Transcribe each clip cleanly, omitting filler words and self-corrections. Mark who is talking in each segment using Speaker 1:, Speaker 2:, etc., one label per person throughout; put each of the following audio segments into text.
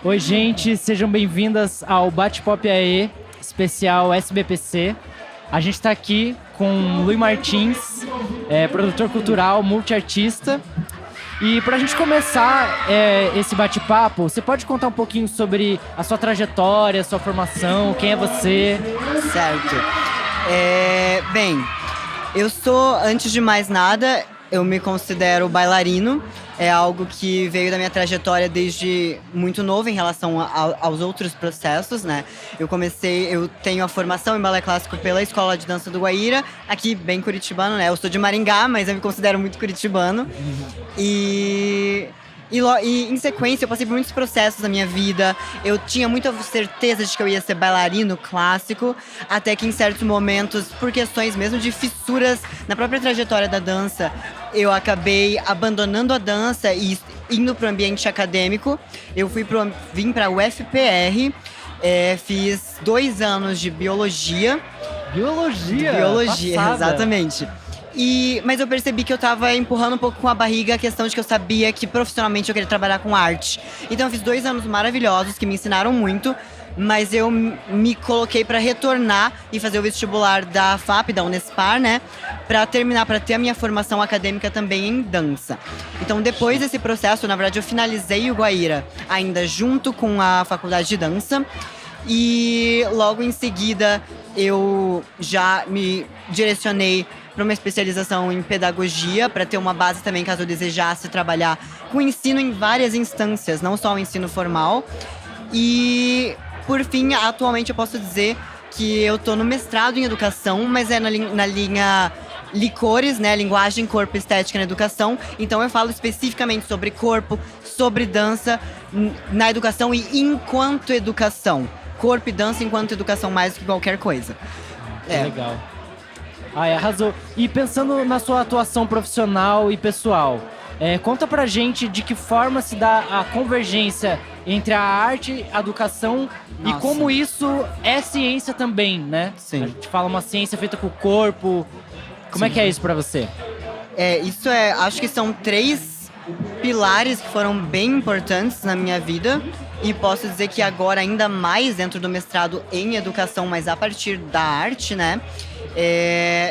Speaker 1: Oi, gente, sejam bem-vindas ao Bate-Pop AE, especial SBPC. A gente está aqui com Luiz Martins, produtor cultural, multiartista. E para a gente começar esse bate-papo, você pode contar um pouquinho sobre a sua trajetória, a sua formação, quem é você?
Speaker 2: Certo. Bem, eu sou, antes de mais nada, eu me considero bailarino. É algo que veio da minha trajetória desde muito novo em relação aos outros processos, né? Eu tenho a formação em balé clássico pela Escola de Dança do Guaíra, aqui bem curitibano, né? Eu sou de Maringá, mas eu me considero muito curitibano. E em sequência, eu passei por muitos processos na minha vida. Eu tinha muita certeza de que eu ia ser bailarino clássico, até que em certos momentos, por questões mesmo de fissuras na própria trajetória da dança, eu acabei abandonando a dança e indo para o ambiente acadêmico. Eu vim para a UFPR, fiz 2 anos de biologia.
Speaker 1: Biologia?
Speaker 2: Biologia,
Speaker 1: Passada.
Speaker 2: Exatamente. Mas eu percebi que eu tava empurrando um pouco com a barriga a questão de que eu sabia que profissionalmente eu queria trabalhar com arte. Então eu fiz 2 anos maravilhosos que me ensinaram muito, mas eu me coloquei para retornar e fazer o vestibular da FAP, da Unespar, né? Para terminar, para ter a minha formação acadêmica também em dança. Então depois desse processo, na verdade, eu finalizei o Guaíra ainda junto com a faculdade de dança. E logo em seguida eu já me direcionei para uma especialização em pedagogia, para ter uma base também caso eu desejasse trabalhar com ensino em várias instâncias, não só o ensino formal. E, por fim, atualmente eu posso dizer que eu estou no mestrado em educação, mas é na linha Licores, né? Linguagem, Corpo e Estética na Educação. Então eu falo especificamente sobre corpo, sobre dança na educação e enquanto educação. Corpo e dança enquanto educação mais do que qualquer coisa.
Speaker 1: Legal. Arrasou. E pensando na sua atuação profissional e pessoal, conta pra gente de que forma se dá a convergência entre a arte, a educação e como isso é ciência também, né?
Speaker 2: Sim.
Speaker 1: A gente fala uma ciência feita com o corpo. Como é que é isso pra você?
Speaker 2: Acho que são 3 pilares que foram bem importantes na minha vida. E posso dizer que agora ainda mais dentro do mestrado em educação, mas a partir da arte, né?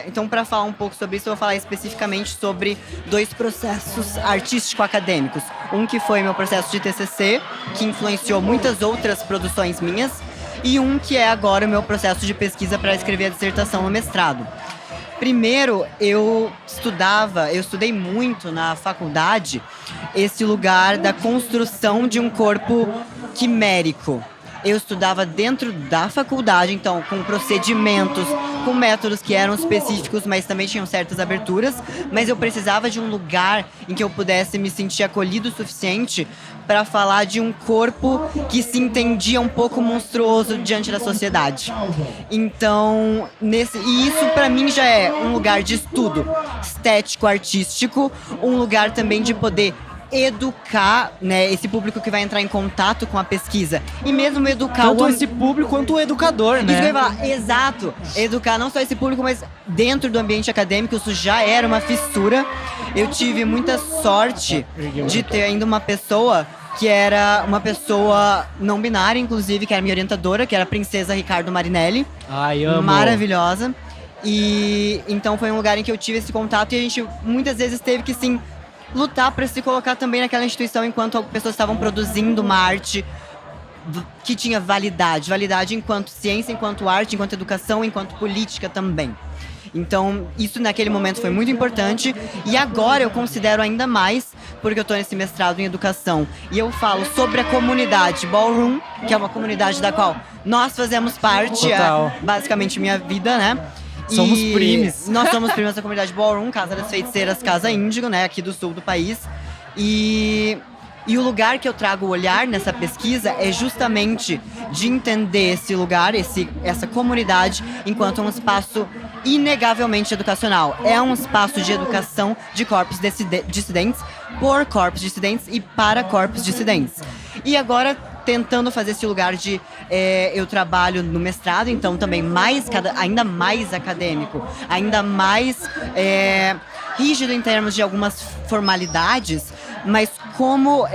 Speaker 2: Então, para falar um pouco sobre isso, eu vou falar especificamente sobre 2 processos artístico-acadêmicos. Um que foi meu processo de TCC, que influenciou muitas outras produções minhas, e um que é agora o meu processo de pesquisa para escrever a dissertação no mestrado. Primeiro, eu estudei muito na faculdade esse lugar da construção de um corpo quimérico. Eu estudava dentro da faculdade, então, com procedimentos, com métodos que eram específicos, mas também tinham certas aberturas. Mas eu precisava de um lugar em que eu pudesse me sentir acolhido o suficiente para falar de um corpo que se entendia um pouco monstruoso diante da sociedade. Então, e isso para mim já é um lugar de estudo estético, artístico, um lugar também de poder educar, né, esse público que vai entrar em contato com a pesquisa. E mesmo educar
Speaker 1: tanto esse público quanto o educador, né?
Speaker 2: Isso que eu ia falar, exato. Educar não só esse público, mas dentro do ambiente acadêmico, isso já era uma fissura. Eu tive muita sorte de ter ainda uma pessoa que era uma pessoa não binária, inclusive, que era minha orientadora, que era a Princesa Ricardo Marinelli.
Speaker 1: Ai, amo.
Speaker 2: Maravilhosa. E então foi um lugar em que eu tive esse contato e a gente muitas vezes teve que, sim, lutar para se colocar também naquela instituição enquanto pessoas estavam produzindo uma arte que tinha validade enquanto ciência, enquanto arte, enquanto educação, enquanto política também. Então, isso naquele momento foi muito importante e agora eu considero ainda mais, porque eu estou nesse mestrado em educação e eu falo sobre a comunidade Ballroom, que é uma comunidade da qual nós fazemos parte, basicamente minha vida, né?
Speaker 1: Somos primes.
Speaker 2: Nós somos primas da comunidade Ballroom, Casa das Feiticeiras, Casa Índigo, né, aqui do sul do país. E o lugar que eu trago o olhar nessa pesquisa é justamente de entender esse lugar, essa comunidade, enquanto um espaço inegavelmente educacional. É um espaço de educação de corpos dissidentes, por corpos dissidentes e para corpos dissidentes. E agora, tentando fazer esse lugar de... eu trabalho no mestrado, então também ainda mais acadêmico, ainda mais rígido em termos de algumas formalidades, mas como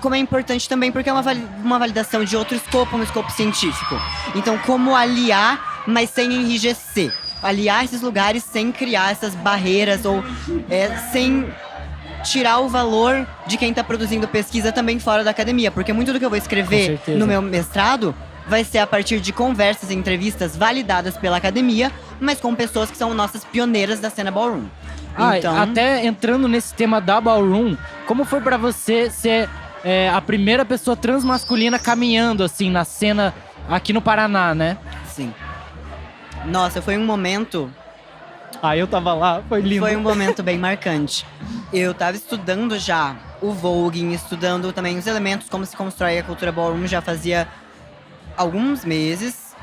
Speaker 2: como é importante também, porque é uma validação de outro escopo, um escopo científico. Então, como aliar, mas sem enrijecer. Aliar esses lugares sem criar essas barreiras ou sem tirar o valor de quem está produzindo pesquisa também fora da academia. Porque muito do que eu vou escrever no meu mestrado vai ser a partir de conversas e entrevistas validadas pela academia, mas com pessoas que são nossas pioneiras da cena ballroom. Então,
Speaker 1: até entrando nesse tema da ballroom, como foi pra você ser a primeira pessoa transmasculina caminhando assim na cena aqui no Paraná, né?
Speaker 2: Sim. Nossa, foi um momento...
Speaker 1: Eu tava lá, foi lindo.
Speaker 2: Foi um momento bem marcante. Eu tava estudando já o voguing, estudando também os elementos, como se constrói a cultura ballroom, já fazia alguns meses,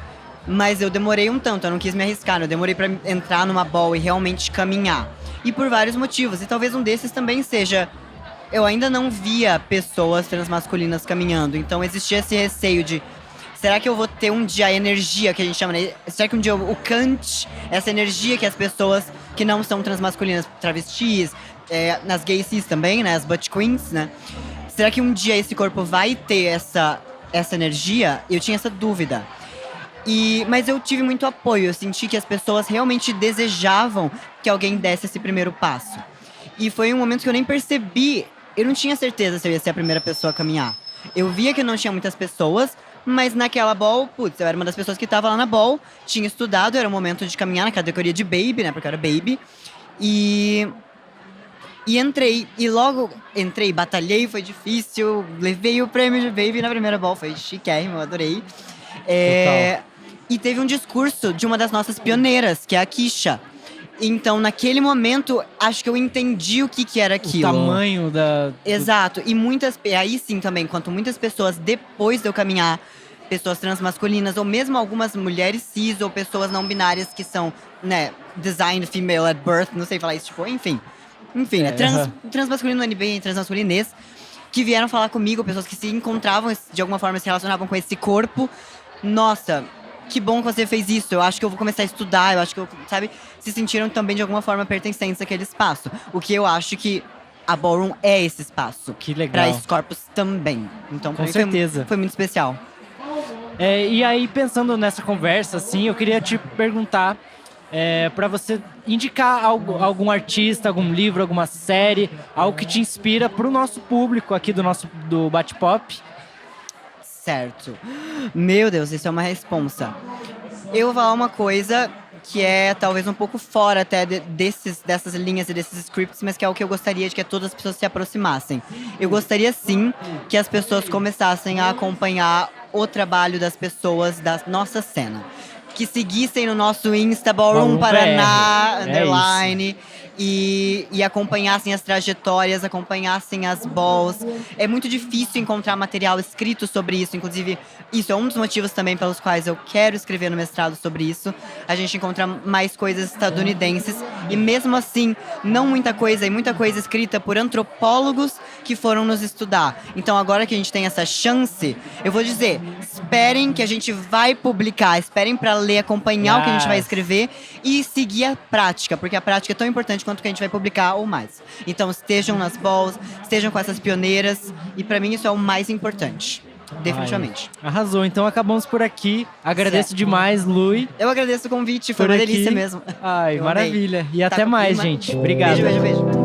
Speaker 2: mas eu demorei um tanto, eu não quis me arriscar, eu demorei pra entrar numa ball e realmente caminhar. E por vários motivos, e talvez um desses também seja, eu ainda não via pessoas transmasculinas caminhando, então existia esse receio de, será que eu vou ter um dia a energia que a gente chama, né? Será que um dia o Kant, essa energia que as pessoas que não são transmasculinas, travestis, nas gay cis também, né, as butt queens, né? Será que um dia esse corpo vai ter essa energia? Eu tinha essa dúvida. Mas eu tive muito apoio, eu senti que as pessoas realmente desejavam que alguém desse esse primeiro passo. E foi um momento que eu nem percebi, eu não tinha certeza se eu ia ser a primeira pessoa a caminhar. Eu via que não tinha muitas pessoas, mas naquela ball, putz, eu era uma das pessoas que estava lá na ball, tinha estudado, era o momento de caminhar na categoria de baby, né, porque eu era baby. E entrei, e logo entrei, batalhei, foi difícil, levei o prêmio de baby na primeira ball, foi chiquérrimo, eu adorei. E teve um discurso de uma das nossas pioneiras, que é a Kisha. Então, naquele momento, acho que eu entendi o que era aquilo.
Speaker 1: O tamanho da...
Speaker 2: Exato. E aí sim também, quanto muitas pessoas, depois de eu caminhar, pessoas transmasculinas, ou mesmo algumas mulheres cis, ou pessoas não binárias que são, né, designed female at birth, não sei falar isso, tipo, enfim, né, transmasculino, NB, transmasculinês, que vieram falar comigo, pessoas que se encontravam, de alguma forma se relacionavam com esse corpo. Nossa, que bom que você fez isso, eu acho que eu vou começar a estudar, eu acho que sabe, se sentiram também de alguma forma pertencentes àquele espaço. O que eu acho que a ballroom é esse espaço.
Speaker 1: Que legal.
Speaker 2: Pra esses corpos também. Então,
Speaker 1: com certeza.
Speaker 2: Foi muito especial.
Speaker 1: E aí, pensando nessa conversa, assim, eu queria te perguntar pra você indicar algum artista, algum livro, alguma série, algo que te inspira pro nosso público aqui do Bate-Pop.
Speaker 2: Certo. Meu Deus, isso é uma responsa. Eu vou falar uma coisa que é talvez um pouco fora até dessas linhas e desses scripts, mas que é o que eu gostaria de que todas as pessoas se aproximassem. Eu gostaria sim que as pessoas começassem a acompanhar o trabalho das pessoas da nossa cena. Que seguissem no nosso Insta, Ballroom Paraná, _ e acompanhassem as trajetórias, acompanhassem as balls. É muito difícil encontrar material escrito sobre isso, inclusive isso é um dos motivos também pelos quais eu quero escrever no mestrado sobre isso. A gente encontra mais coisas estadunidenses e mesmo assim, não muita coisa, e muita coisa escrita por antropólogos que foram nos estudar. Então agora que a gente tem essa chance, eu vou dizer, esperem que a gente vai publicar, esperem para ler, acompanhar o que a gente vai escrever e seguir a prática, porque a prática é tão importante quanto que a gente vai publicar ou mais. Então estejam nas balls, estejam com essas pioneiras e pra mim isso é o mais importante. Definitivamente.
Speaker 1: Arrasou, então acabamos por aqui. Agradeço demais, Lui.
Speaker 2: Eu agradeço o convite, foi uma delícia mesmo.
Speaker 1: Maravilha. E até mais, gente. Obrigado.
Speaker 2: Beijo.